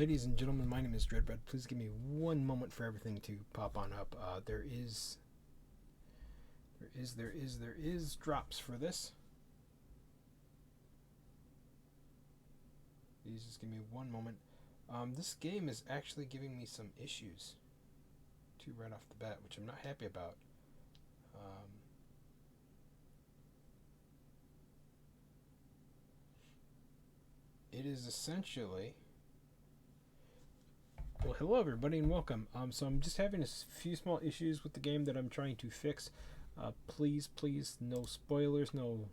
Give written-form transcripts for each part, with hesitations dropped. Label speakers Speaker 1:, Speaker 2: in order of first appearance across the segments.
Speaker 1: Ladies and gentlemen, my name is Dreadbread. Please give me one moment for everything to pop on up. There is drops for this. Please just give me one moment. This game is actually giving me some issues, too, right off the bat, which I'm not happy about. It is essentially... Well, hello everybody and welcome. So I'm just having a few small issues with the game that I'm trying to fix. Please, no spoilers, none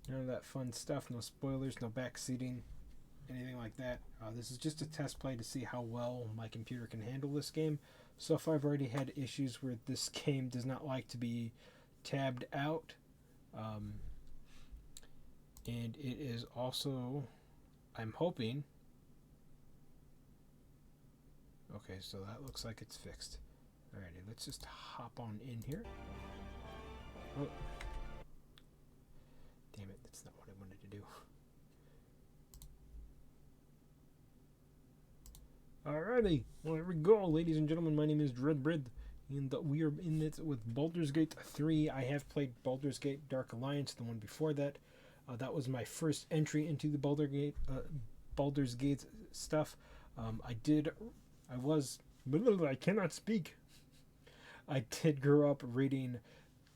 Speaker 1: of that fun stuff, no spoilers, no backseating, anything like that. This is just a test play to see how well my computer can handle this game. So far I've already had issues where this game does not like to be tabbed out. And it is also, I'm hoping... Okay, so that looks like it's fixed. Alrighty, let's just hop on in here. Oh. Damn it, that's not what I wanted to do. Alrighty, well, here we go, ladies and gentlemen. My name is Dreadbread, and we are in it with Baldur's Gate 3. I have played Baldur's Gate Dark Alliance, the one before that. That was my first entry into the Baldur's Gate stuff. I cannot speak. I did grow up reading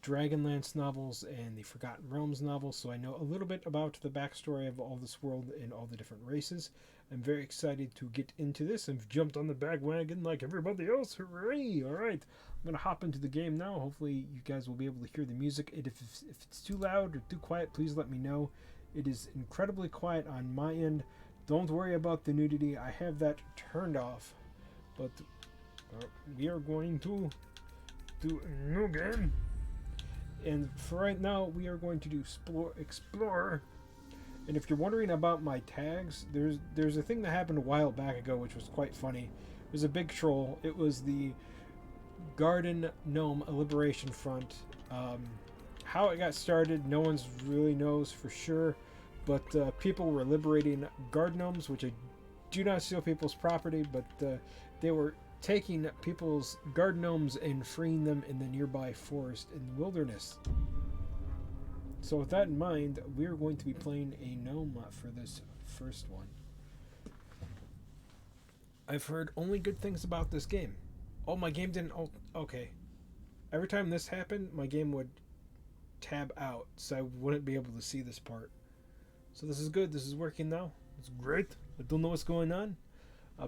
Speaker 1: Dragonlance novels and the Forgotten Realms novels, so I know a little bit about the backstory of all this world and all the different races. I'm very excited to get into this. I've jumped on the bandwagon like everybody else. Hooray! Alright, I'm going to hop into the game now. Hopefully you guys will be able to hear the music. If it's too loud or too quiet, please let me know. It is incredibly quiet on my end. Don't worry about the nudity. I have that turned off. But we are going to do a new game. And for right now, we are going to do Explore. And if you're wondering about my tags, there's a thing that happened a while back ago which was quite funny. It was a big troll. It was the Garden Gnome Liberation Front. How it got started, no one really knows for sure. But people were liberating guard gnomes, which I do not steal people's property, but they were taking people's guard gnomes and freeing them in the nearby forest and wilderness. So with that in mind, we're going to be playing a gnome for this first one. I've heard only good things about this game. Oh, my game didn't... Oh, okay. Every time this happened, my game would tab out, so I wouldn't be able to see this part. So this is good. This is working now. It's great. I don't know what's going on.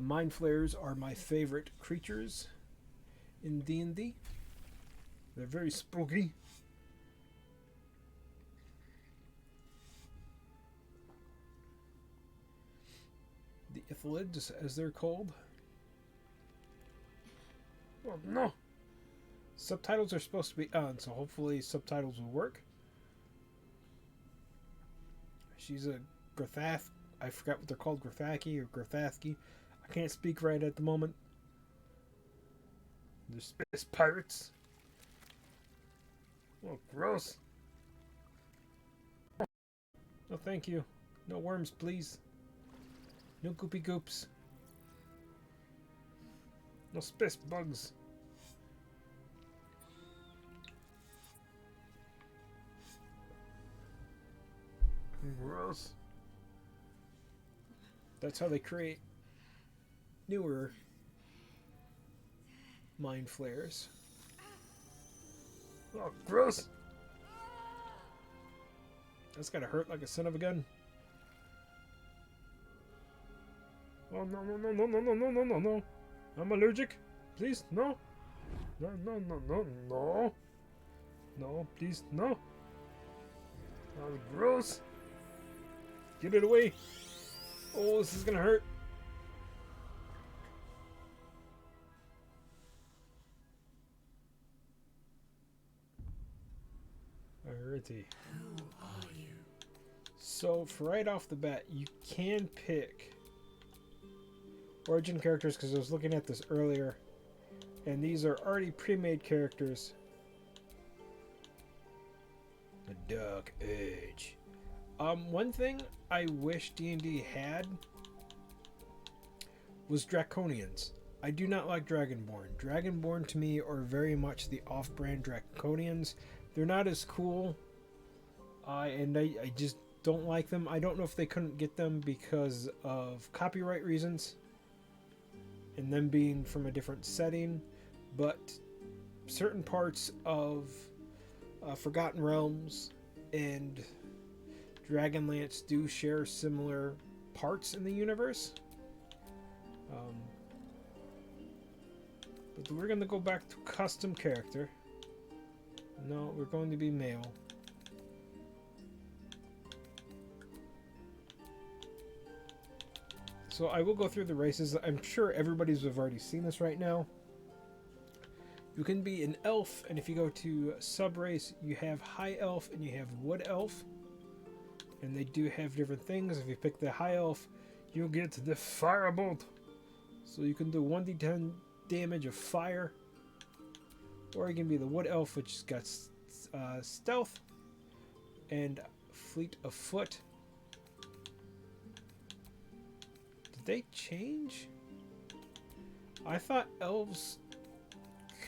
Speaker 1: Mind flayers are my favorite creatures in D&D. They're very spooky. The Ithalids, as they're called. Oh no! Subtitles are supposed to be on, so hopefully subtitles will work. She's a Grathath. I forgot what they're called, Grathaki or Grathathki. I can't speak right at the moment. They're space pirates. Oh, gross. No, thank you. No worms, please. No goopy goops. No space bugs. Gross. That's how they create newer mind flayers. Oh, gross! That's gotta hurt like a son of a gun. Oh, no. I'm allergic. Please, no. No. No, please, no. Oh, gross. Get it away. Oh, this is gonna hurt. Alrighty.
Speaker 2: Who are you?
Speaker 1: So, for right off the bat, you can pick origin characters, because I was looking at this earlier, and these are already pre-made characters. The Dark Age. One thing I wish D&D had was Draconians. I do not like Dragonborn. Dragonborn to me are very much the off-brand Draconians. They're not as cool, and I just don't like them. I don't know if they couldn't get them because of copyright reasons and them being from a different setting, but certain parts of Forgotten Realms and Dragonlance do share similar parts in the universe. But we're going to go back to custom character. No, we're going to be male. So I will go through the races. I'm sure everybody's have already seen this right now. You can be an elf, and if you go to sub-race, you have high elf and you have wood elf. And they do have different things. If you pick the high elf, you'll get the firebolt. So you can do 1d10 damage of fire. Or you can be the wood elf, which has got stealth and fleet of foot. Did they change? I thought elves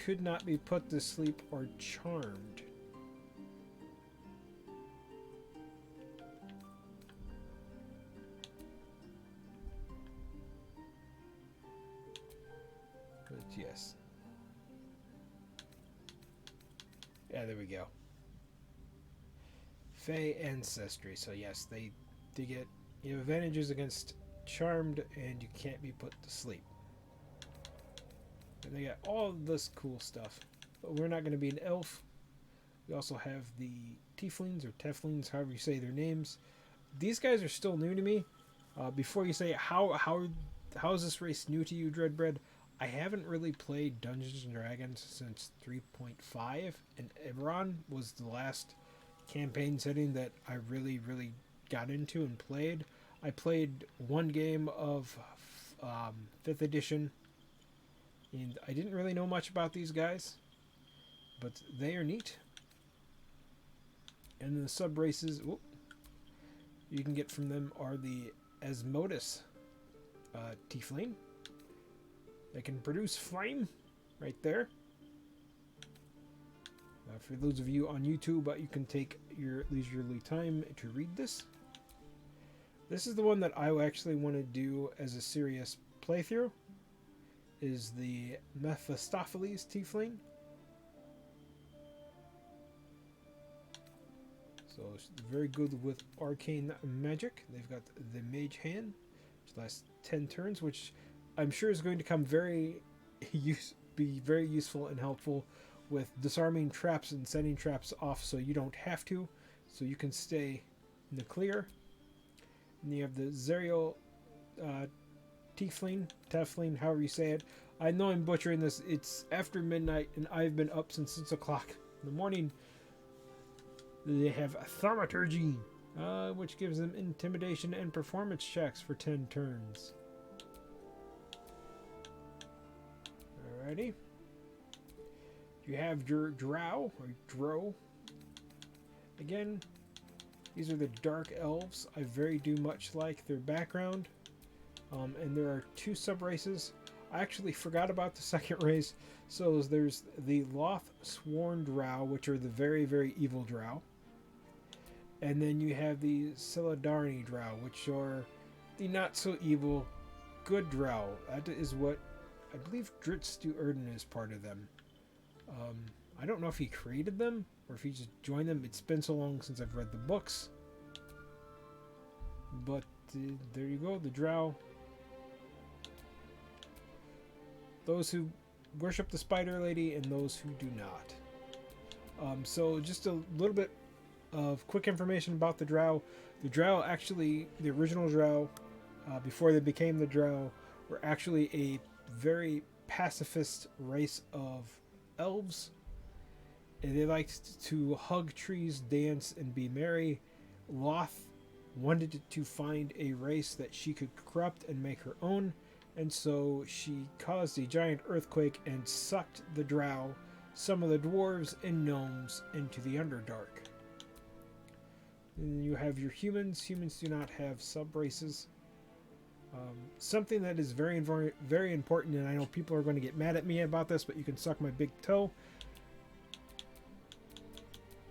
Speaker 1: could not be put to sleep or charmed. But yes. Yeah, there we go. Fey ancestry. So yes, they get advantages against charmed, and you can't be put to sleep. And they got all this cool stuff. But we're not going to be an elf. We also have the tieflings or teflings, however you say their names. These guys are still new to me. Before you say how is this race new to you, Dreadbread? I haven't really played Dungeons and Dragons since 3.5, and Eberron was the last campaign setting that I really got into and played. I played one game of 5th edition, and I didn't really know much about these guys, but they are neat. And the sub races you can get from them are the Asmodus tiefling. They can produce flame right there. For those of you on YouTube, you can take your leisurely time to read this. This is the one that I actually want to do as a serious playthrough. Is the Mephistopheles tiefling. So it's very good with arcane magic. They've got the mage hand, which lasts 10 turns, which I'm sure is going to come be very useful and helpful with disarming traps and setting traps off so you don't have to, so you can stay in the clear. And you have the Zerial Tefling, however you say it. I know I'm butchering this. It's after midnight and I've been up since 6 o'clock in the morning. They have Thaumaturgy, which gives them intimidation and performance checks for 10 turns. Alrighty. You have your Drow, or Drow. Again, these are the Dark Elves. I very much like their background. And there are 2 sub-races. I actually forgot about the second race. So there's the Loth Sworn Drow, which are the very evil Drow. And then you have the Seladarni Drow, which are the not-so-evil, good Drow. That is what I believe Dritz Du Erden is part of them. I don't know if he created them or if he just joined them. It's been so long since I've read the books. But there you go, the Drow. Those who worship the Spider Lady and those who do not. So just a little bit of quick information about the Drow. The Drow actually, the original Drow, before they became the Drow, were actually a very pacifist race of elves. And they liked to hug trees, dance, and be merry. Loth wanted to find a race that she could corrupt and make her own, and so she caused a giant earthquake and sucked the Drow, some of the dwarves and gnomes, into the Underdark. And you have your humans. Humans do not have sub-races. Something that is very, very, very important, and I know people are going to get mad at me about this, but you can suck my big toe.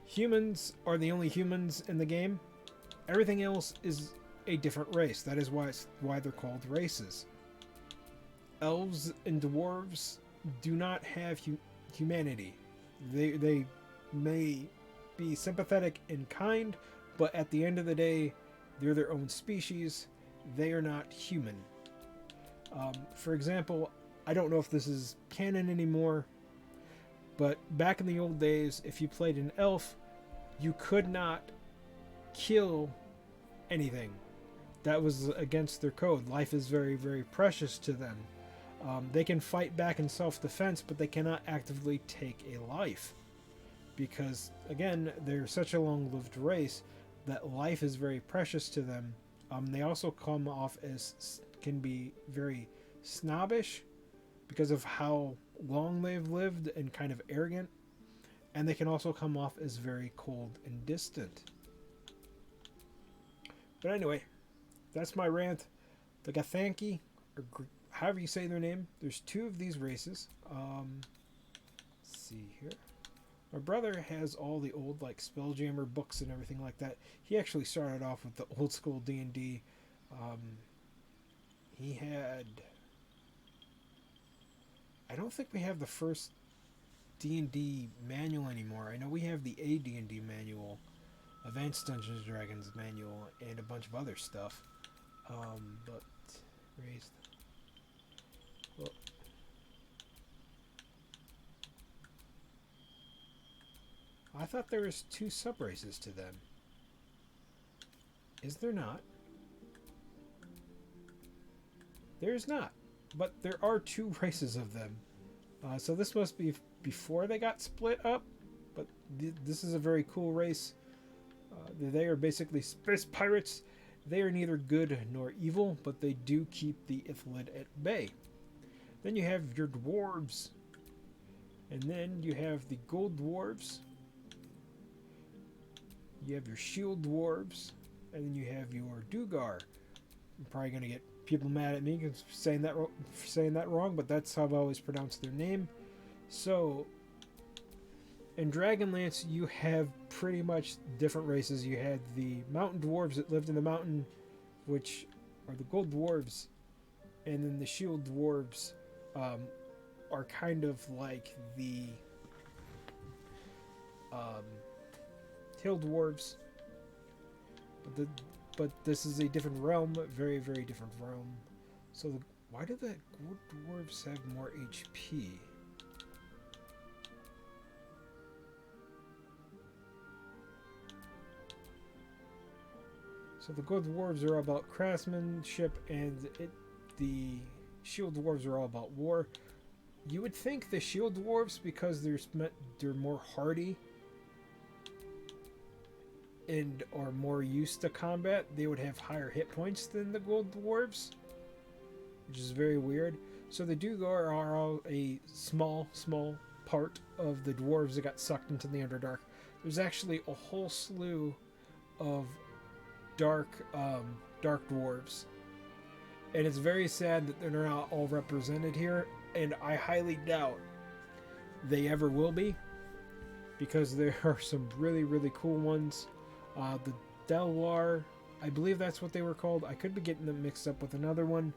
Speaker 1: Humans are the only humans in the game. Everything else is a different race. That is why they're called races. Elves and dwarves do not have humanity. They may be sympathetic and kind, but at the end of the day, they're their own species. They are not human. For example, I don't know if this is canon anymore, but back in the old days, if you played an elf, you could not kill anything. That was against their code. Life is very, very precious to them. They can fight back in self-defense, but they cannot actively take a life. Because, again, they're such a long-lived race that life is very precious to them. They also come off as, can be very snobbish because of how long they've lived and kind of arrogant. And they can also come off as very cold and distant. But anyway, that's my rant. The Gathanki, or however you say their name, there's two of these races. Let's see here. My brother has all the old like Spelljammer books and everything like that. He actually started off with the old school D&D. He had... I don't think we have the first D&D manual anymore. I know we have the AD&D manual, Advanced Dungeons & Dragons manual, and a bunch of other stuff. But raised. Well, I thought there was two sub-races to them. Is there not? There's not. But there are two races of them. So this must be before they got split up. But this is a very cool race. They are basically space pirates. They are neither good nor evil, but they do keep the Ithilid at bay. Then you have your dwarves. And then you have the gold dwarves. You have your shield dwarves. And then you have your Dugar. I'm probably going to get people mad at me for saying that wrong, but that's how I've always pronounced their name. So, in Dragonlance, you have pretty much different races. You had the mountain dwarves that lived in the mountain, which are the gold dwarves, and then the shield dwarves are kind of like the hill dwarves. But this is a different realm, very, very different realm. So why do the gold dwarves have more HP? So the gold dwarves are all about craftsmanship, and the shield dwarves are all about war. You would think the shield dwarves, because they're more hardy and are more used to combat, they would have higher hit points than the gold dwarves, which is very weird. So the Dugar are all a small part of the dwarves that got sucked into the Underdark. There's actually a whole slew of dark dwarves, and it's very sad that they're not all represented here, and I highly doubt they ever will be, because there are some really, really cool ones. The Delwar, I believe that's what they were called. I could be getting them mixed up with another one.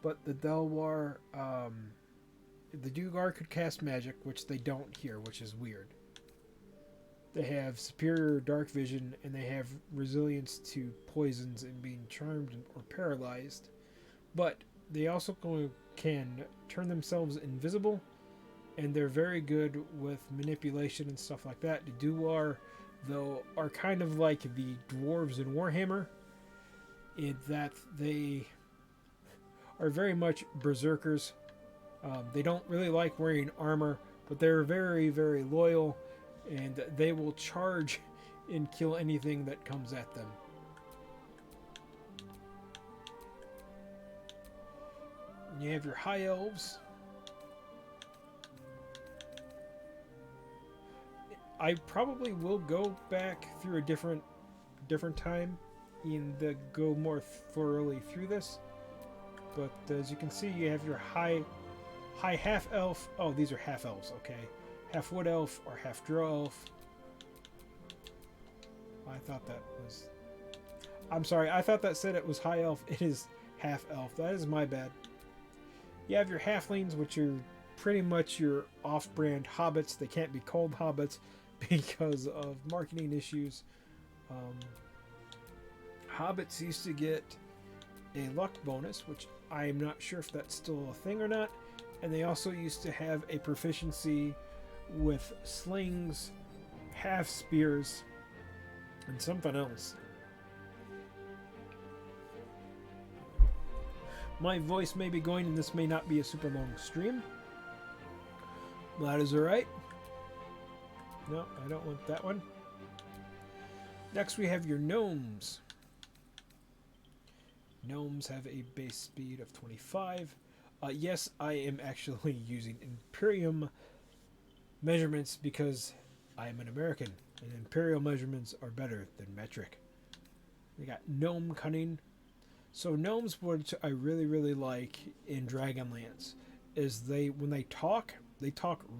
Speaker 1: But the Delwar, the Dugar could cast magic, which they don't here, which is weird. They have superior dark vision, and they have resilience to poisons and being charmed or paralyzed. But they also can turn themselves invisible, and they're very good with manipulation and stuff like that. The Duar, though, are kind of like the dwarves in Warhammer, in that they are very much berserkers. They don't really like wearing armor, but they're very, very loyal, and they will charge and kill anything that comes at them. And you have your high elves. I probably will go back through a different time and go more thoroughly through this. But as you can see, you have your high half elf. Oh, these are half elves. Okay, half wood elf or half drow elf. I thought that was. I'm sorry. I thought that said it was high elf. It is half elf. That is my bad. You have your halflings, which are pretty much your off-brand hobbits. They can't be called hobbits because of marketing issues. Hobbits used to get a luck bonus, which I am not sure if that's still a thing or not. And they also used to have a proficiency with slings, half spears, and something else. My voice may be going, and this may not be a super long stream. That is alright. No, I don't want that one. Next we have your gnomes. Gnomes have a base speed of 25. Yes, I am actually using Imperium measurements because I am an American, and Imperial measurements are better than metric. We got gnome cunning. So gnomes, which I really like in Dragonlance, is when they talk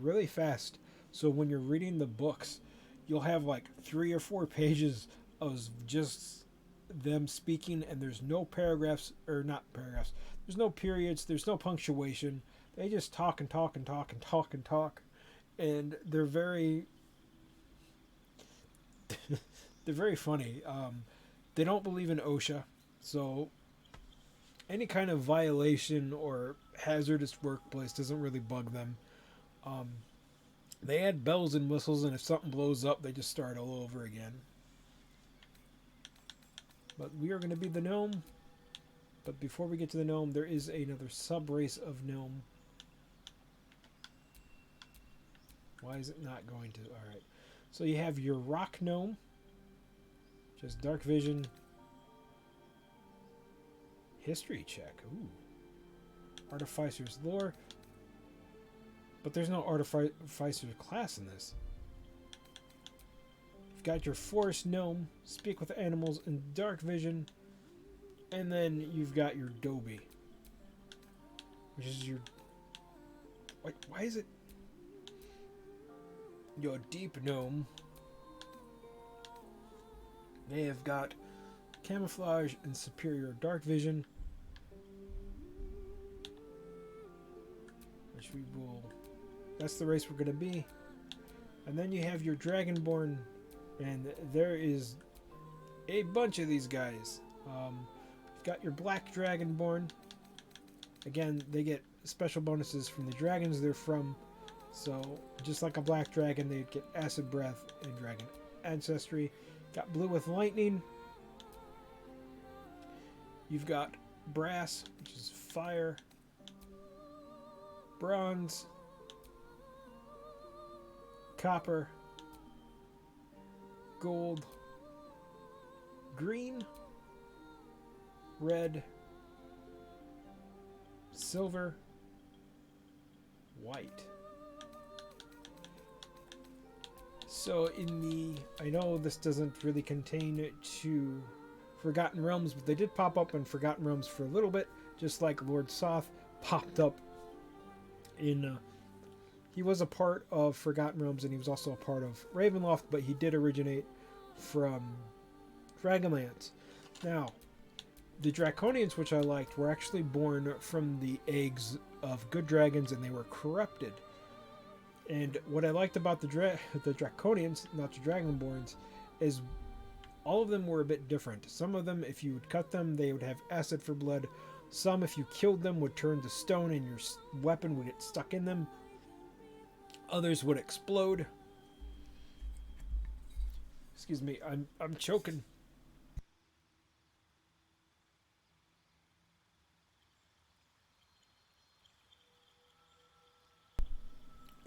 Speaker 1: really fast. So when you're reading the books, you'll have like 3 or 4 pages of just them speaking, and there's no paragraphs, or not paragraphs. There's no periods. There's no punctuation. They just talk and talk and talk and talk and talk, and they're very they're very funny. They don't believe in OSHA, so any kind of violation or hazardous workplace doesn't really bug them. They add bells and whistles, and if something blows up, they just start all over again. But we are going to be the gnome. But before we get to the gnome, there is another sub-race of gnome. Why is it not going to? Alright. So you have your rock gnome. Just dark vision. History check. Ooh. Artificer's lore. But there's no artificer class in this. You've got your forest gnome. Speak with animals in dark vision. And then you've got your Dobie, which is your... Why is it... Your deep gnome. They have got camouflage and superior dark vision, which we will... That's the race we're going to be. And then you have your Dragonborn, and there is a bunch of these guys. You've got your Black Dragonborn. Again, they get special bonuses from the dragons they're from. So, just like a Black Dragon, they get Acid Breath and Dragon Ancestry. Got Blue with Lightning. You've got Brass, which is Fire. Bronze. Copper. Gold. Green. Red. Silver. White. So in the... I know this doesn't really contain to Forgotten Realms, but they did pop up in Forgotten Realms for a little bit, just like Lord Soth popped up in... he was a part of Forgotten Realms, and he was also a part of Ravenloft, but he did originate from Dragonlance. Now, the Draconians, which I liked, were actually born from the eggs of good dragons, and they were corrupted. And what I liked about the Draconians, not the Dragonborns, is all of them were a bit different. Some of them, if you would cut them, they would have acid for blood. Some, if you killed them, would turn to stone and your weapon would get stuck in them. Others would explode. Excuse me, I'm choking.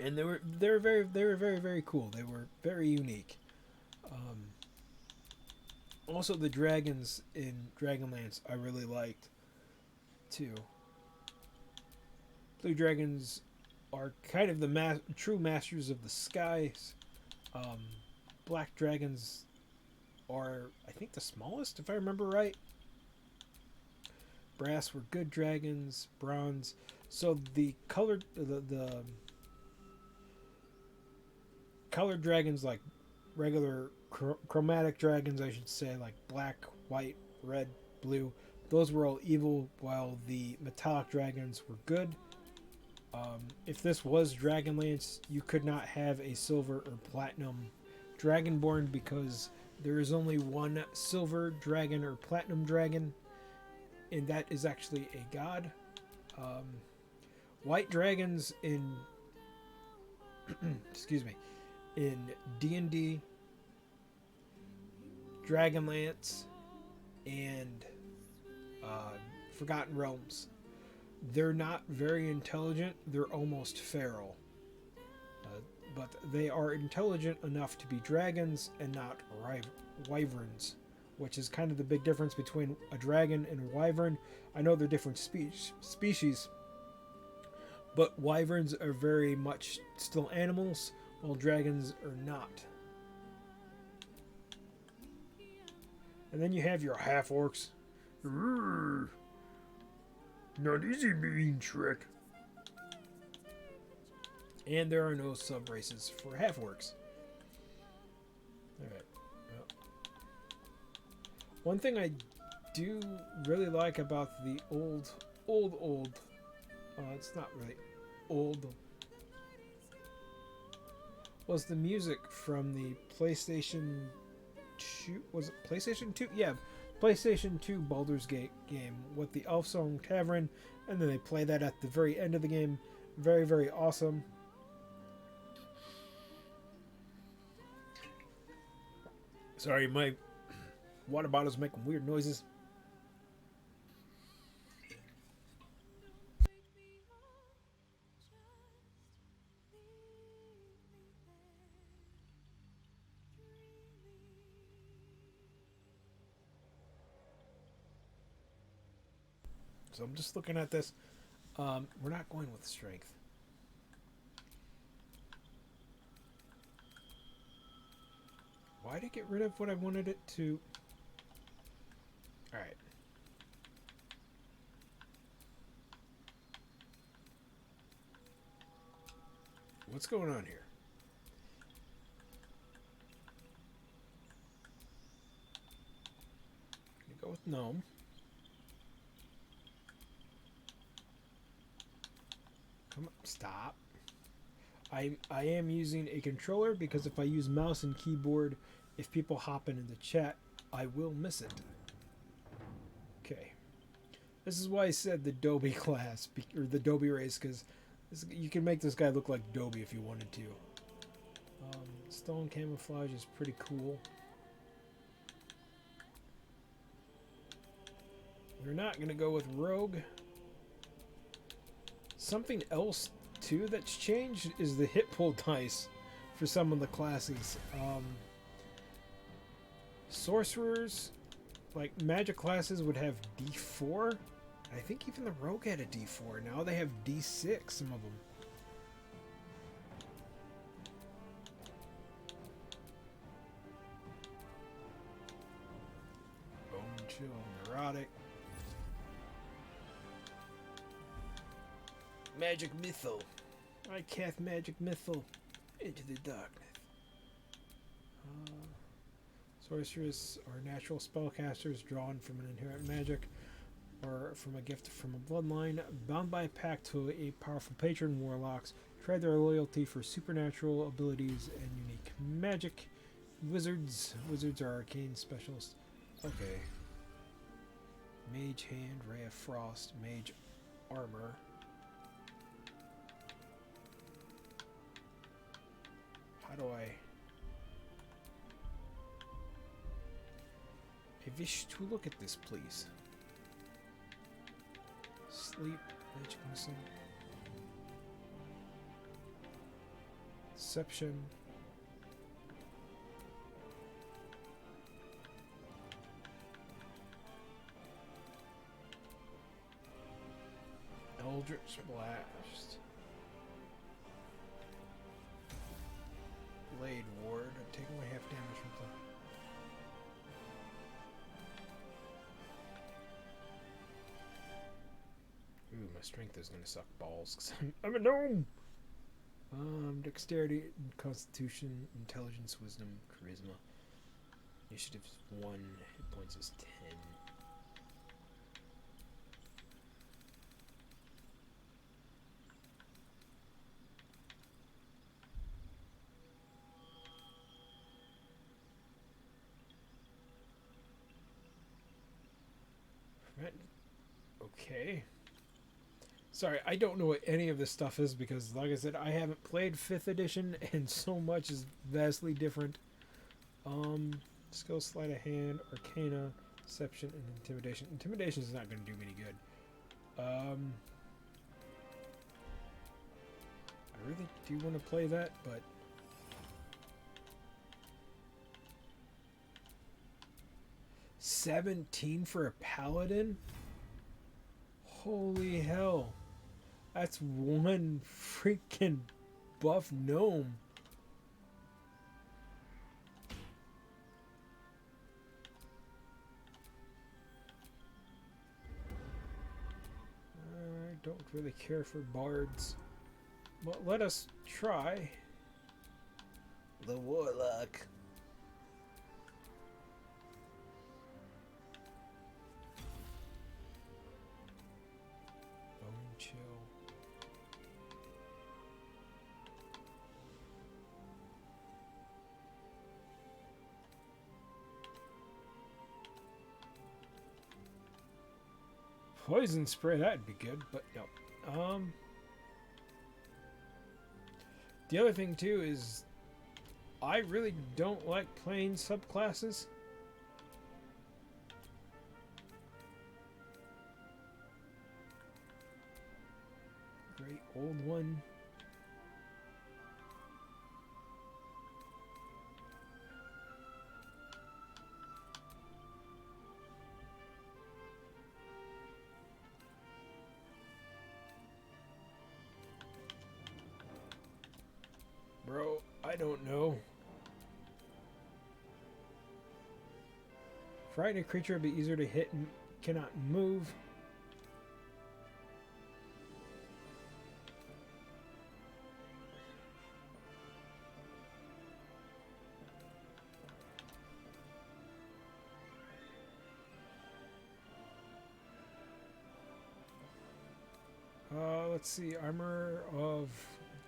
Speaker 1: And they were very cool. They were very unique. Also, the dragons in Dragonlance I really liked too. Blue dragons are kind of the true masters of the skies. Black dragons are, I think, the smallest, if I remember right. brass were good dragons, bronze. So the colored colored dragons, like regular chromatic dragons, I should say, like black, white, red, blue, those were all evil, while the metallic dragons were good. If this was Dragonlance, you could not have a silver or platinum dragonborn because there is only one silver dragon or platinum dragon, and that is actually a god. White dragons in excuse me, in D&D, Dragonlance, and Forgotten Realms, they're not very intelligent. They're almost feral. But they are intelligent enough to be dragons and not wyverns, which is kind of the big difference between a dragon and a wyvern. I know they're different species, but wyverns are very much still animals, while dragons are not. And then you have your half-orcs. Not easy being Shrek. And there are no sub-races for half-orcs. Alright. Well. One thing I do really like about the old... it's not really old. Was the music from the PlayStation 2... Was it PlayStation 2? Yeah. PlayStation 2 Baldur's Gate game with the Elf Song Tavern, and then they play that at the very end of the game. Very, very awesome. Sorry, my water bottle's making weird noises. So I'm just looking at this. We're not going with strength. Why did it get rid of what I wanted it to? Alright. What's going on here? Go with gnome. Come on, stop. I am using a controller because if I use mouse and keyboard, if people hop into the chat, I will miss it. Okay. This is why I said the Dobie class, or the Dobie race, because you can make this guy look like Dobie if you wanted to. Stone camouflage is pretty cool. We're not going to go with rogue. Something else too that's changed is the hit pool dice for some of the classes. Sorcerers, like magic classes, would have D4. I think even the rogue had a D4. Now they have D6, some of them. Bone chill, neurotic. Magic Mythal. I cast Magic Mythal into the darkness. Sorcerers are natural spellcasters drawn from an inherent magic or from a gift from a bloodline. Bound by a pact to a powerful patron, warlocks trade their loyalty for supernatural abilities and unique magic. Wizards. Wizards are arcane specialists. Okay. Mage Hand, Ray of Frost, Mage Armor. How do I wish to look at this, please. Sleep, magic missile. Deception. Eldritch Blast. Blade Ward. I take away half damage from the... my strength is going to suck balls because I'm a gnome. Dexterity, constitution, intelligence, wisdom, charisma. Initiative is 1, hit points is 10. Right. Okay. Sorry, I don't know what any of this stuff is because, like I said, I haven't played 5th edition and so much is vastly different. Skill, sleight of hand, arcana, deception, and intimidation. Intimidation is not going to do me any good. I really do want to play that, but 17 for a paladin? Holy hell. That's one freaking buff gnome. I don't really care for bards. But let us try the warlock. Bone chill. Poison spray, that'd be good, but no. The other thing too is I really don't like playing subclasses. Great old one. Bro, I don't know. Frightening creature would be easier to hit and cannot move. Let's see, armor of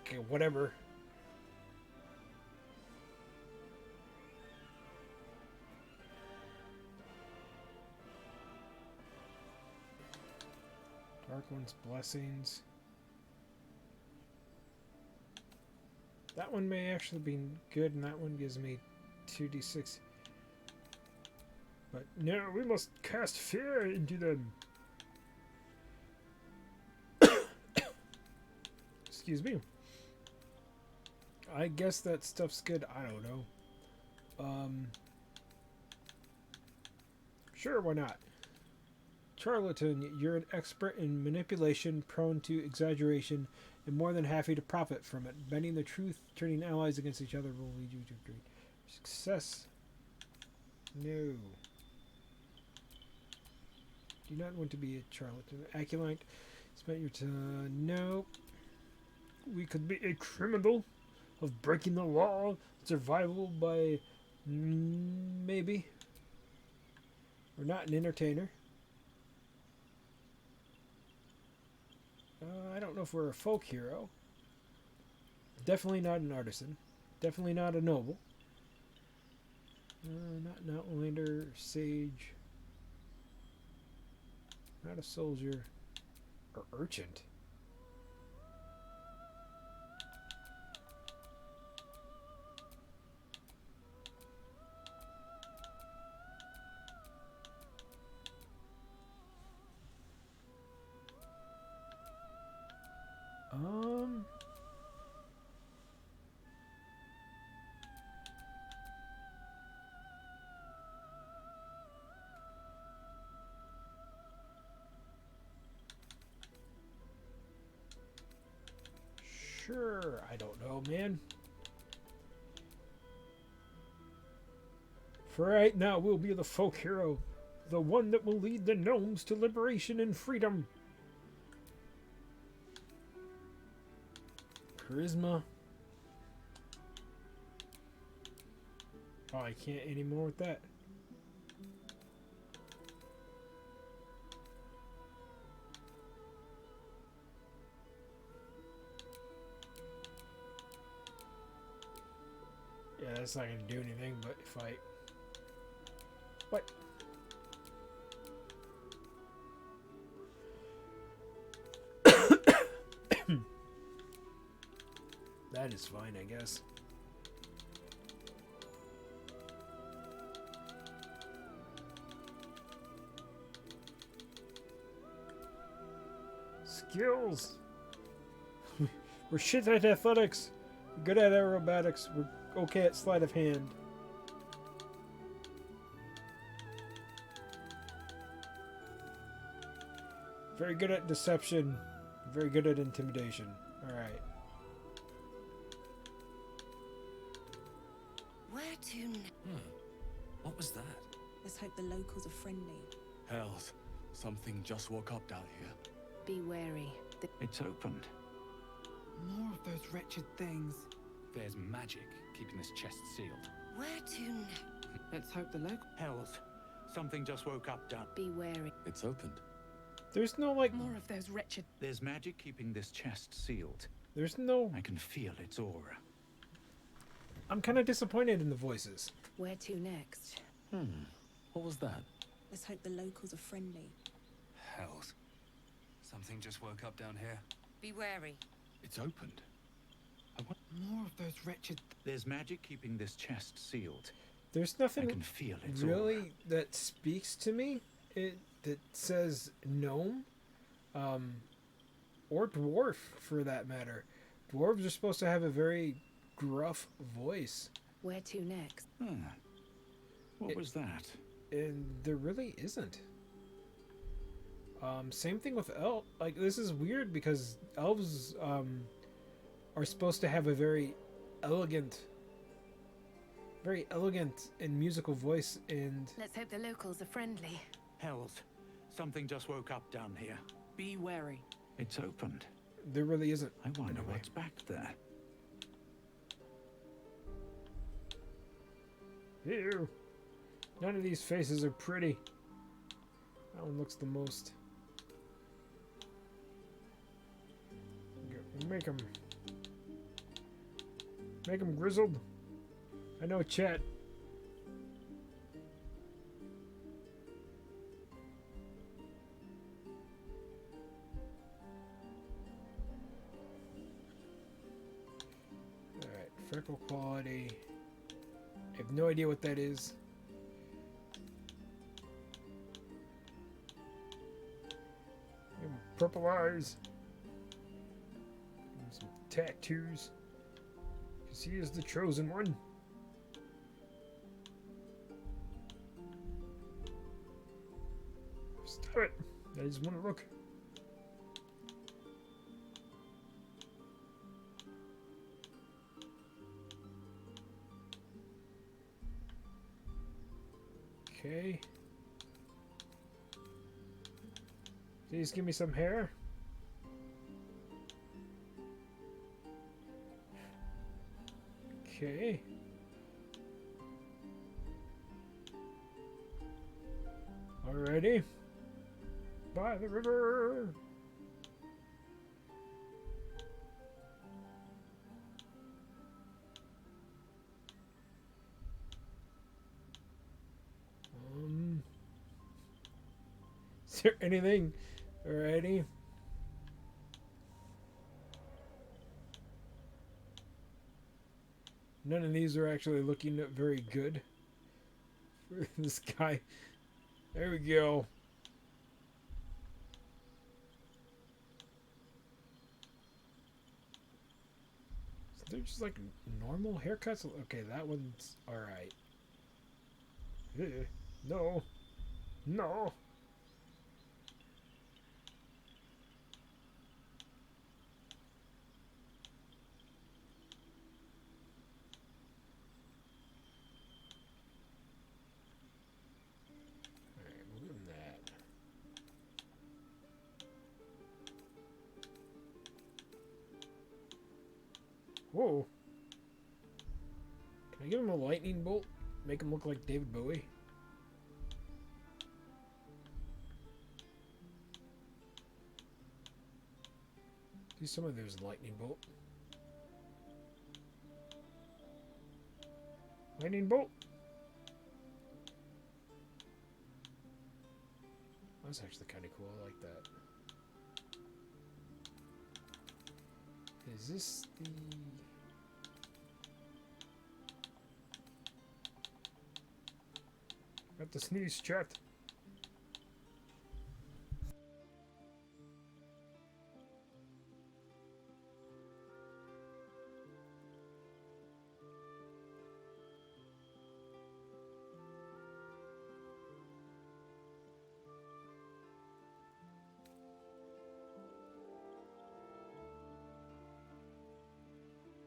Speaker 1: okay, whatever. Dark One's Blessings. That one may actually be good, and that one gives me 2d6. But no, we must cast fear into them. Excuse me. I guess that stuff's good. I don't know. Sure, why not? Charlatan, you're an expert in manipulation, prone to exaggeration, and more than happy to profit from it. Bending the truth, turning allies against each other will lead you to great success. No. Do not want to be a charlatan. Acolyte, spent your time. Nope. We could be a criminal of breaking the law, survival by maybe. We're not an entertainer. I don't know if we're a folk hero. Definitely not an artisan. Definitely not a noble. Not an outlander, sage. Not a soldier. Or urchin. Sure, I don't know, man. For right now, we'll be the folk hero, the one that will lead the gnomes to liberation and freedom. Charisma. Oh, I can't anymore with that. Yeah, that's not gonna do anything, but if I... What? That is fine, I guess. Skills! We're shit at athletics. We're good at aerobatics. We're okay at sleight of hand. Very good at deception. Very good at intimidation. Alright.
Speaker 2: Where to now?
Speaker 3: What was that?
Speaker 2: Let's hope the locals are friendly.
Speaker 3: Hells, something just woke up down here.
Speaker 2: Be wary.
Speaker 3: It's opened.
Speaker 4: More of those wretched things.
Speaker 3: There's magic keeping this chest sealed.
Speaker 2: Where to now?
Speaker 4: Let's hope the local...
Speaker 3: Hells, something just woke up down.
Speaker 2: Be wary.
Speaker 3: It's opened.
Speaker 1: There's no, like...
Speaker 2: More of those wretched...
Speaker 3: There's magic keeping this chest sealed.
Speaker 1: There's no...
Speaker 3: I can feel its aura.
Speaker 1: I'm kind of disappointed in the voices.
Speaker 2: Where to next?
Speaker 3: What was that?
Speaker 2: Let's hope the locals are friendly.
Speaker 3: Hells, something just woke up down here.
Speaker 2: Be wary.
Speaker 3: It's opened.
Speaker 4: More of those wretched...
Speaker 3: There's magic keeping this chest sealed.
Speaker 1: There's
Speaker 3: I
Speaker 1: nothing
Speaker 3: can feel its
Speaker 1: really
Speaker 3: aura.
Speaker 1: that speaks to me. That says gnome, or dwarf for that matter. Dwarves are supposed to have a very gruff voice,
Speaker 2: Where to next?
Speaker 3: What was that?
Speaker 1: and there really isn't. Same thing with elf. Like, this is weird because elves are supposed to have a very elegant and musical voice, and
Speaker 2: Let's hope the locals are friendly.
Speaker 3: Hells, something just woke up down here.
Speaker 4: Be wary.
Speaker 3: It's opened.
Speaker 1: there really isn't.
Speaker 3: I wonder
Speaker 1: Anyway.
Speaker 3: what's back there.
Speaker 1: Ew. None of these faces are pretty. That one looks the most. Make them grizzled. I know, chat. Alright, freckle quality. I have no idea what that is. Purple eyes. And some tattoos. Because he is the chosen one. Stop it. I just want to look. Okay. Please give me some hair. Okay. Alrighty. By the river. Is there anything? Alrighty. None of these are actually looking very good for this guy. There we go. So they're just like normal haircuts. Okay, that one's alright. No. No. Whoa. Can I give him a lightning bolt? Make him look like David Bowie? Do some of those lightning bolt. Lightning bolt. That's actually kind of cool. I like that. Is this the... Got the sneeze chat.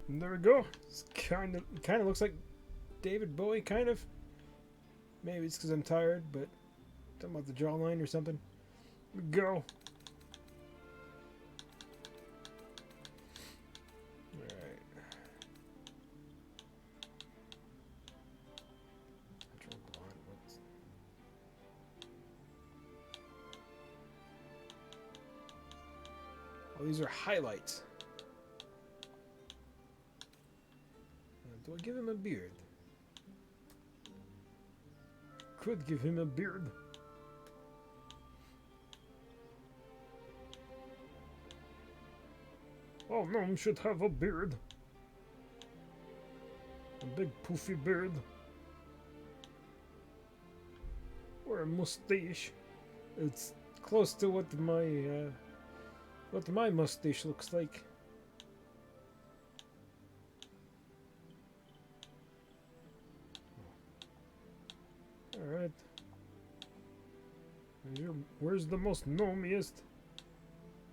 Speaker 1: And there we go. It's kind of looks like David Bowie, kind of. Maybe it's because I'm tired, but something about the jawline or something. Here we go. Alright. Natural blonde. What's... Oh, these are highlights. Do I give him a beard? Could give him a beard. Oh, gnome should have a beard. A big poofy beard. Or a mustache. It's close to what my mustache looks like. Alright. Where's the most gnomiest?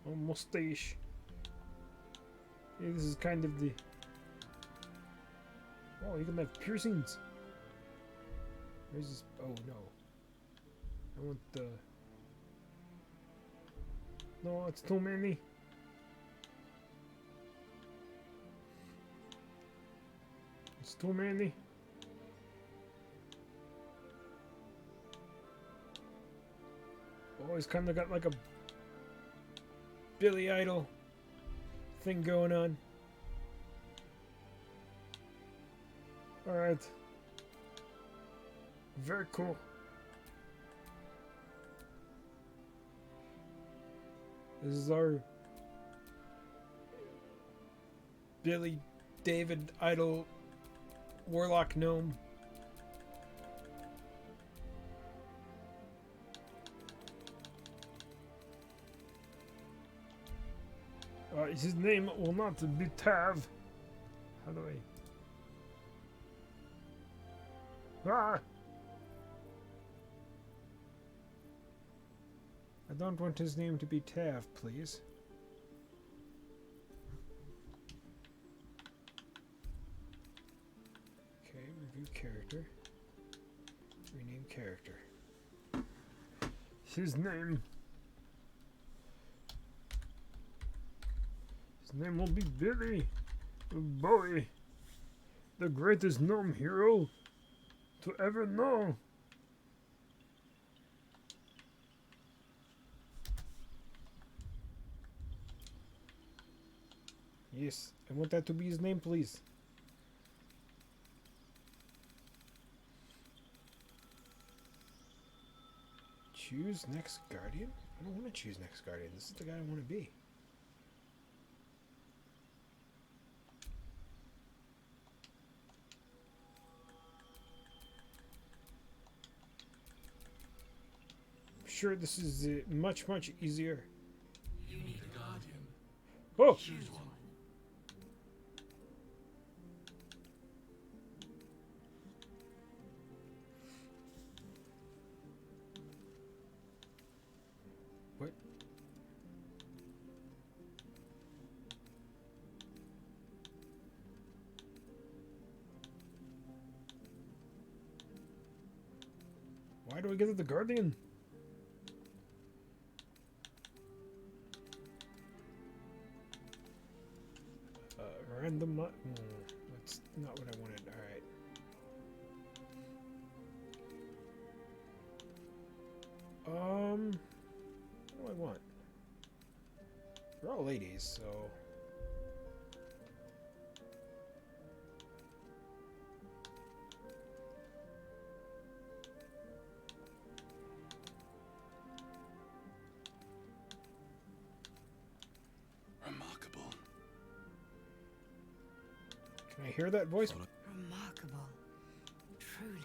Speaker 1: Oh, mustache. Hey, this is kind of the... Oh, you can have piercings. Where's this? Oh, no. I want the... No, it's too many. It's too many. Oh, he's kind of got like a Billy Idol thing going on. Alright. Very cool. This is our Billy David Idol Warlock Gnome. His name will not be Tav. How do I... Ah! I don't want his name to be Tav, please. Okay, review character. Rename character. His name... His name will be Billy Bowie, the greatest gnome hero to ever know. Yes, I want that to be his name, please. Choose next guardian? I don't want to choose next guardian. This is the guy I want to be. Sure, this is much easier.
Speaker 3: You need a guardian.
Speaker 1: Oh!
Speaker 3: Choose one.
Speaker 1: What? Why do I get the guardian? Random What do I want? They're all ladies, so...
Speaker 3: Remarkable.
Speaker 1: Can I hear that voice?
Speaker 2: Remarkable. Truly.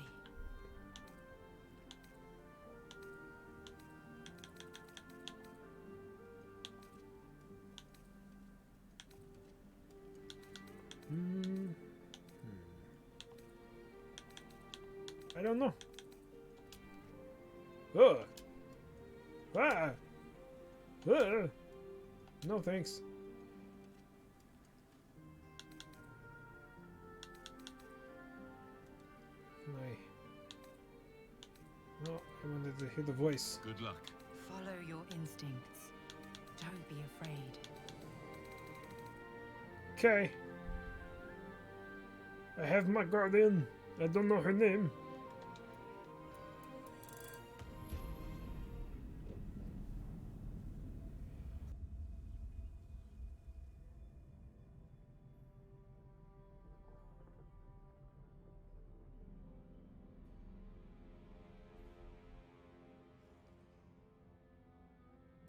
Speaker 1: I don't know. Ugh. Ah. Ugh. No thanks. No, I wanted to hear the voice.
Speaker 3: Good luck.
Speaker 2: Follow your instincts. Don't be afraid.
Speaker 1: Okay. I have my guardian. I don't know her name.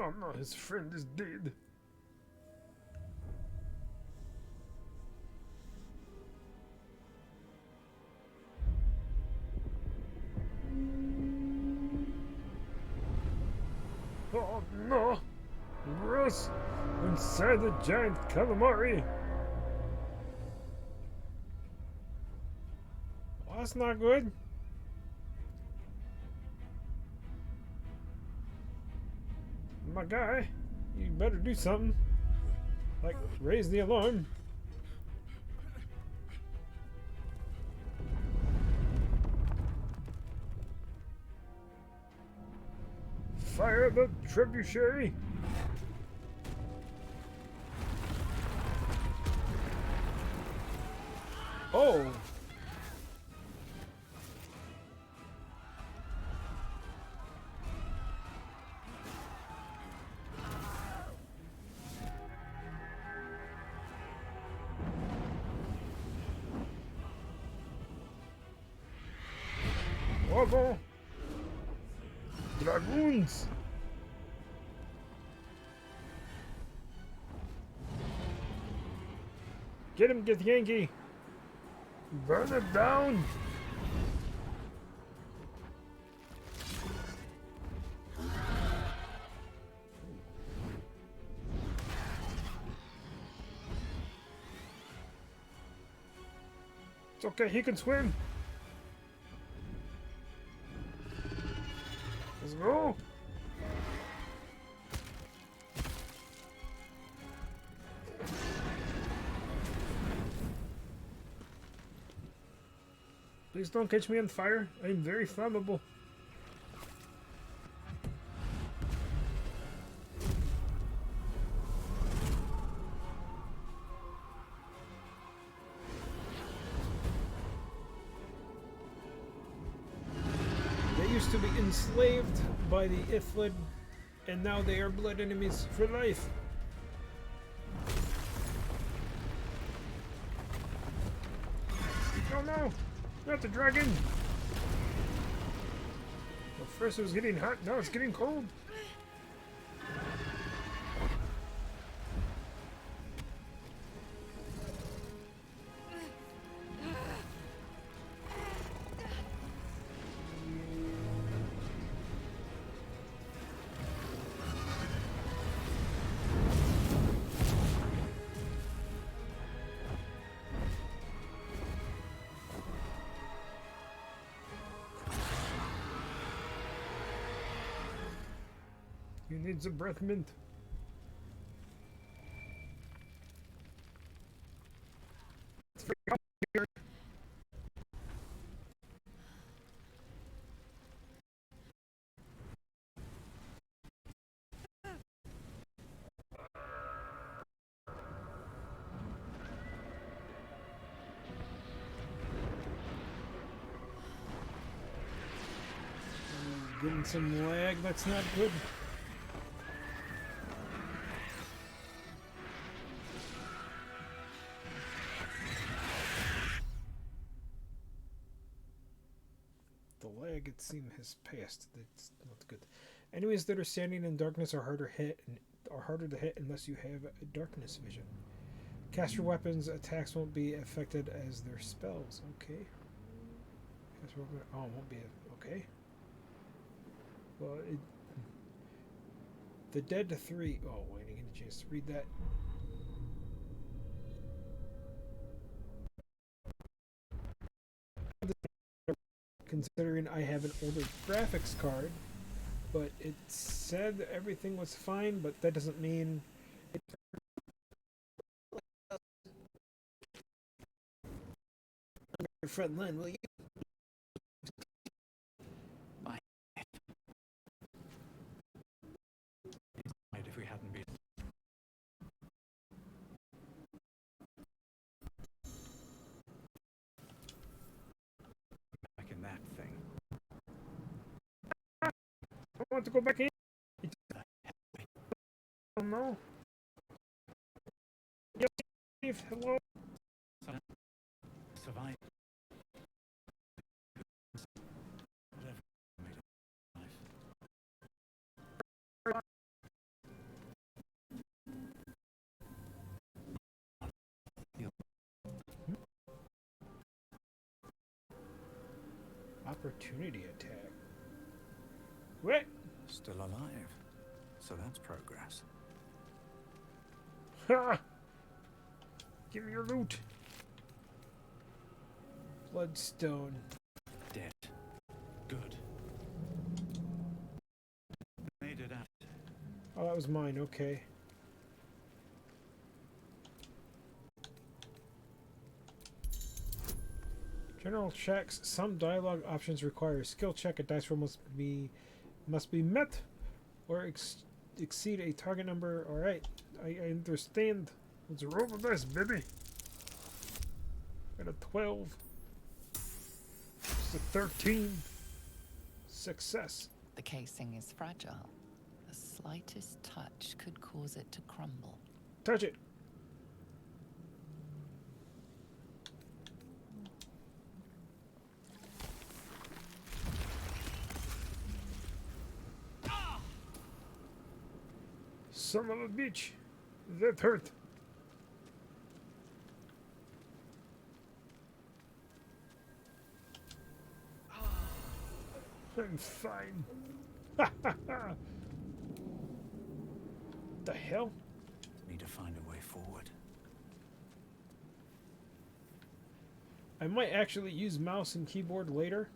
Speaker 1: Oh no, his friend is dead. Oh no! Gross! Inside the giant calamari! Well, that's not good. My guy, you better do something. Like, raise the alarm. Fire the trebuchet! Oh! Bravo! Dragoons! Get him, get Yankee! Burn it down! It's okay, he can swim! Let's go! Please don't catch me on fire. I'm very flammable. They used to be enslaved by the Iflid, and now they are blood enemies for life. Oh no! Not the dragon! Well, first it was getting hot, now it's getting cold. You need the breath mint. Getting some lag, that's not good. The lag, it seems, has passed. That's not good. Enemies that are standing in darkness are harder to hit unless you have a darkness vision. Cast your weapons, attacks won't be affected as their spells. Okay. Cast your weapon, oh, it won't be okay. Well, the Dead 3. Oh, wait, I didn't get a chance to read that. Considering I have an older graphics card, but it said everything was fine, but that doesn't mean your friend Lynn, will you?
Speaker 3: If we hadn't been. Back in that thing.
Speaker 1: I want to go back in. Oh no. Yes, hello.
Speaker 3: Survive. Whatever made it life.
Speaker 1: Opportunity attack. What?
Speaker 3: Still alive. So that's progress.
Speaker 1: Ha! Give me your loot. Bloodstone.
Speaker 3: Dead. Good. Made it out.
Speaker 1: Oh, that was mine. Okay. General checks. Some dialogue options require a skill check. A dice roll must be met or exceed a target number. All right, I understand. Let's roll the dice, baby. Got a 12. It's a 13. Success.
Speaker 2: The casing is fragile. The slightest touch could cause it to crumble.
Speaker 1: Touch it. Son of a bitch. That hurt. I'm fine. The hell?
Speaker 3: Need to find a way forward.
Speaker 1: I might actually use mouse and keyboard later.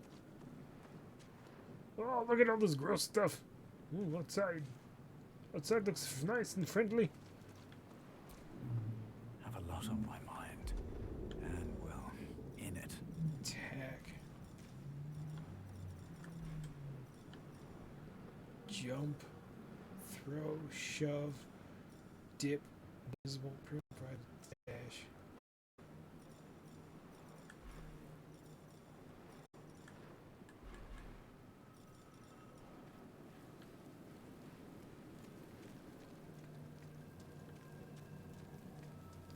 Speaker 1: Oh, look at all this gross stuff. Ooh, outside. Outside looks nice and friendly.
Speaker 3: Have a lot on my mind. And, well, in it.
Speaker 1: Attack. Jump. Throw. Shove. Dip. Invisible. Provide. Dash.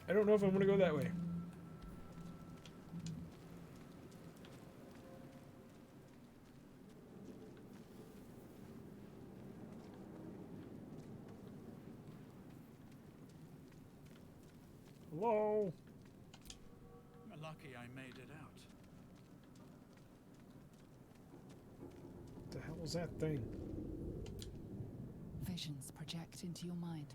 Speaker 1: I don't know if I'm going to go that way. Hello?
Speaker 3: Lucky I made it out.
Speaker 1: What the hell is that thing?
Speaker 2: Visions project into your mind.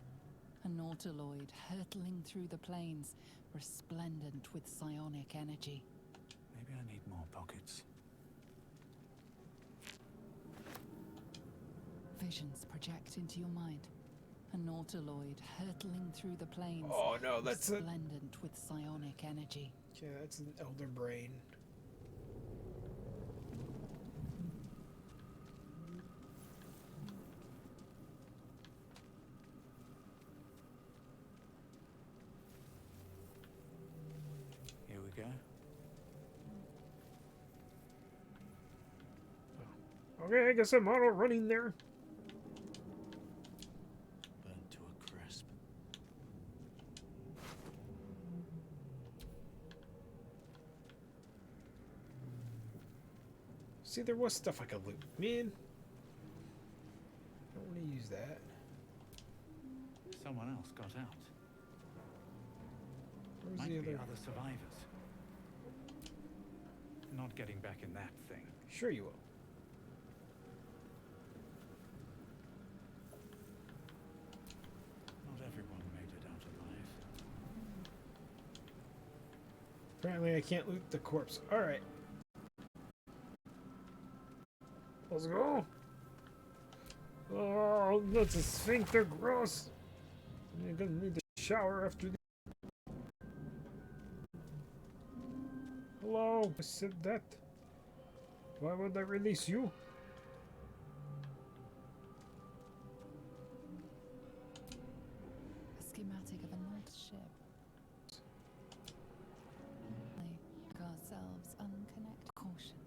Speaker 2: A nautiloid hurtling through the plains, resplendent with psionic energy.
Speaker 3: Maybe I need more pockets.
Speaker 2: Visions project into your mind. A nautiloid hurtling through the plains.
Speaker 1: Oh no, that's a...
Speaker 2: resplendent with psionic energy.
Speaker 1: Yeah, that's an elder brain.
Speaker 3: Here we go.
Speaker 1: Okay, I guess I'm auto running there.
Speaker 3: Burnt to a crisp.
Speaker 1: See, there was stuff I could loot. Man. I don't want to use that.
Speaker 3: Someone else got out.
Speaker 1: Where's
Speaker 3: Might
Speaker 1: the
Speaker 3: be
Speaker 1: other?
Speaker 3: other survivors. Not getting back in that thing.
Speaker 1: Sure you will.
Speaker 3: Not everyone made it out alive.
Speaker 1: Apparently I can't loot the corpse. Alright. Let's go. Oh, that's a sphincter. Gross. I'm gonna need to shower after this. Hello. I said that. Why would I release you?
Speaker 2: A schematic of a North ship. Make ourselves unconnected. Caution.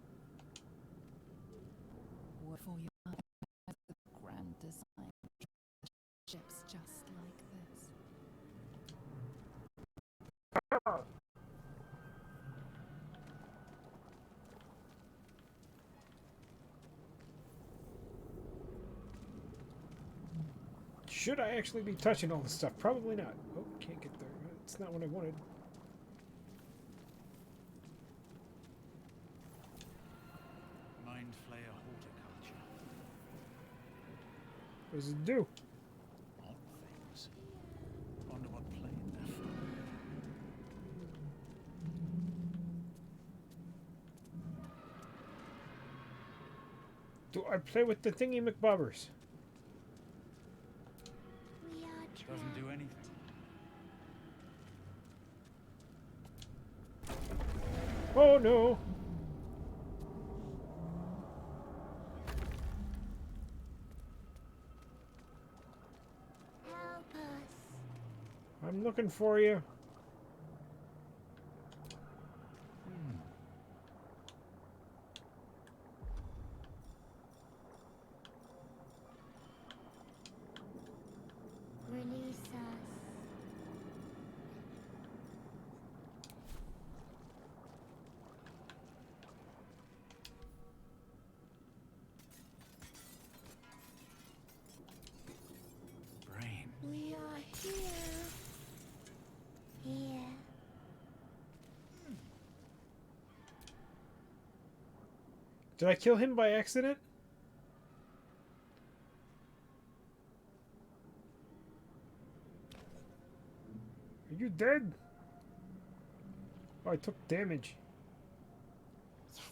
Speaker 2: What for you? The grand design. Ships just like this.
Speaker 1: Should I actually be touching all this stuff? Probably not. Oh, can't get there. It's not what I wanted.
Speaker 3: Mind flayer horticulture.
Speaker 1: What does it do?
Speaker 3: Odd things. Wonder what plane they're from.
Speaker 1: Do I play with the thingy McBobbers?
Speaker 3: Doesn't do anything.
Speaker 1: Oh no!
Speaker 5: Help us.
Speaker 1: I'm looking for you.
Speaker 5: Release us.
Speaker 3: Brain.
Speaker 5: We are here. Here.
Speaker 1: Did I kill him by accident? Are you dead? Oh, I took damage.
Speaker 5: Yes,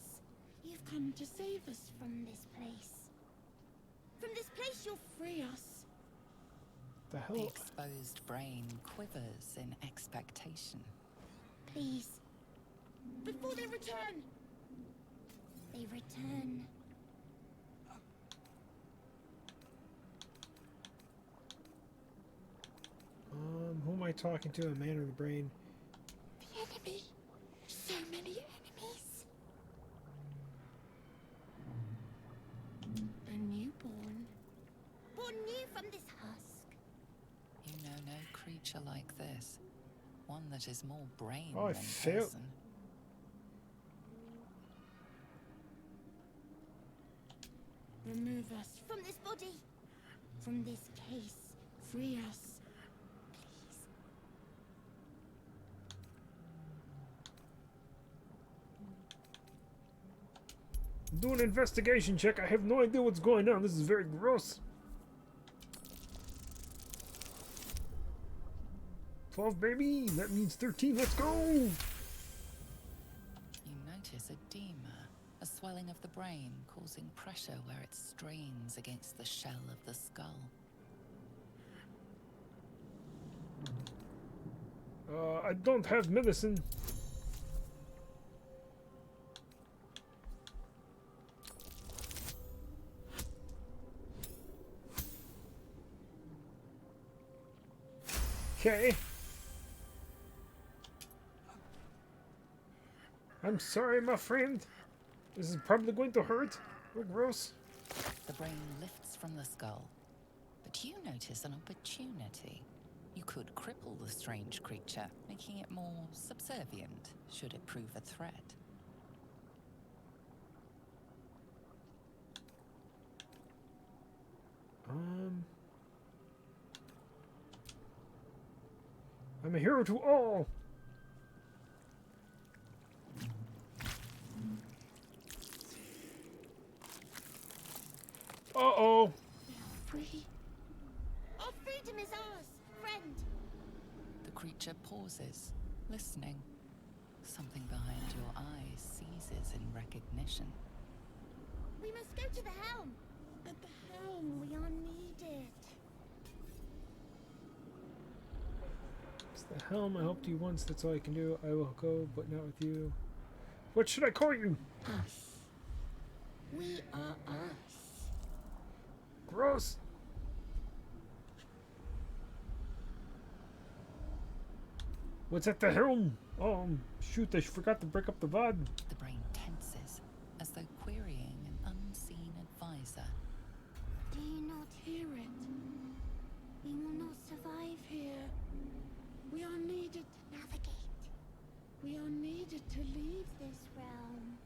Speaker 5: you've come to save us from this place. From this place, you'll free us.
Speaker 1: The
Speaker 2: The
Speaker 1: hell?
Speaker 2: exposed brain quivers in expectation.
Speaker 5: Please. Before they return. They return.
Speaker 1: Who am I talking to? A man or the brain?
Speaker 5: The enemy. So many enemies. A newborn. Born new from this husk.
Speaker 2: You know no creature like this. One that is more brain
Speaker 1: Oh, I
Speaker 2: than
Speaker 1: failed.
Speaker 2: person.
Speaker 5: Remove us from this body. From this case. Free us. Please.
Speaker 1: Do an investigation check. I have no idea what's going on. This is very gross. 12, baby. That means 13. Let's go.
Speaker 2: You notice edema, a swelling of the brain causing pressure where it strains against the shell of the skull.
Speaker 1: I don't have medicine. Okay. I'm sorry, my friend. This is probably going to hurt. Oh, gross.
Speaker 2: The brain lifts from the skull, but you notice an opportunity. You could cripple the strange creature, making it more subservient should it prove a threat.
Speaker 1: I'm a hero to all. Uh-oh.
Speaker 5: We are free. Our freedom is ours, friend.
Speaker 2: The creature pauses, listening. Something behind your eyes seizes in recognition.
Speaker 5: We must go to the helm. At the helm, we are needed.
Speaker 1: It's the helm. I helped you once. That's all I can do. I will go, but not with you. What should I call you?
Speaker 5: Us. We are us.
Speaker 1: Gross. What's at the helm? Shoot, I forgot to break up the VOD.
Speaker 2: The brain tenses, as though querying an unseen advisor.
Speaker 5: Do you not hear it? We will not survive here. We are needed to navigate. We are needed to leave this realm.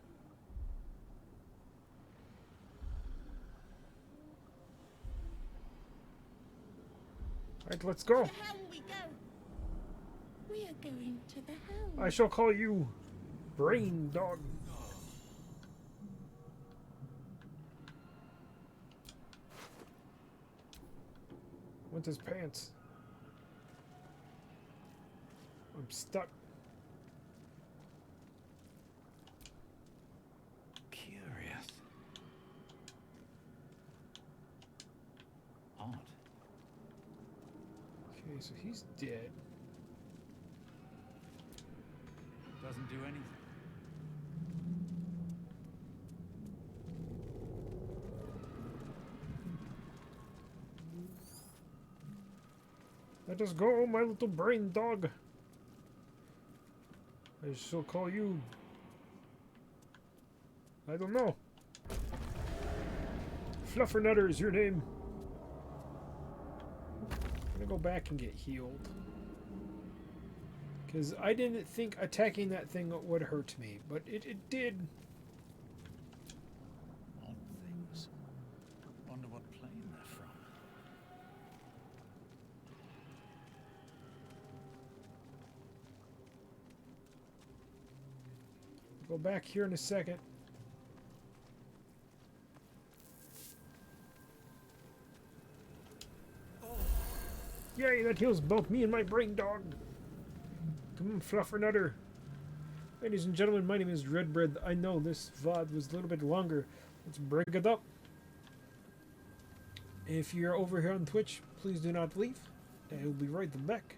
Speaker 1: Alright, let's go.
Speaker 5: To the helm we go. We are going to the helm.
Speaker 1: I shall call you Brain Dog. Want his pants? I'm stuck.
Speaker 3: Curious. Odd.
Speaker 1: Okay, so he's dead.
Speaker 3: Doesn't do anything.
Speaker 1: Let us go, my little brain dog. I shall call you... I don't know. Fluffernutter is your name. I'm gonna go back and get healed. Because I didn't think attacking that thing would hurt me, but it did.
Speaker 3: Odd things. Wonder what plane they're from.
Speaker 1: Go back here in a second. Yay, that heals both me and my brain dog. Come on, Fluffernutter. Ladies and gentlemen, my name is Redbread. I know this VOD was a little bit longer. Let's break it up. If you're over here on Twitch, please do not leave. I will be right back.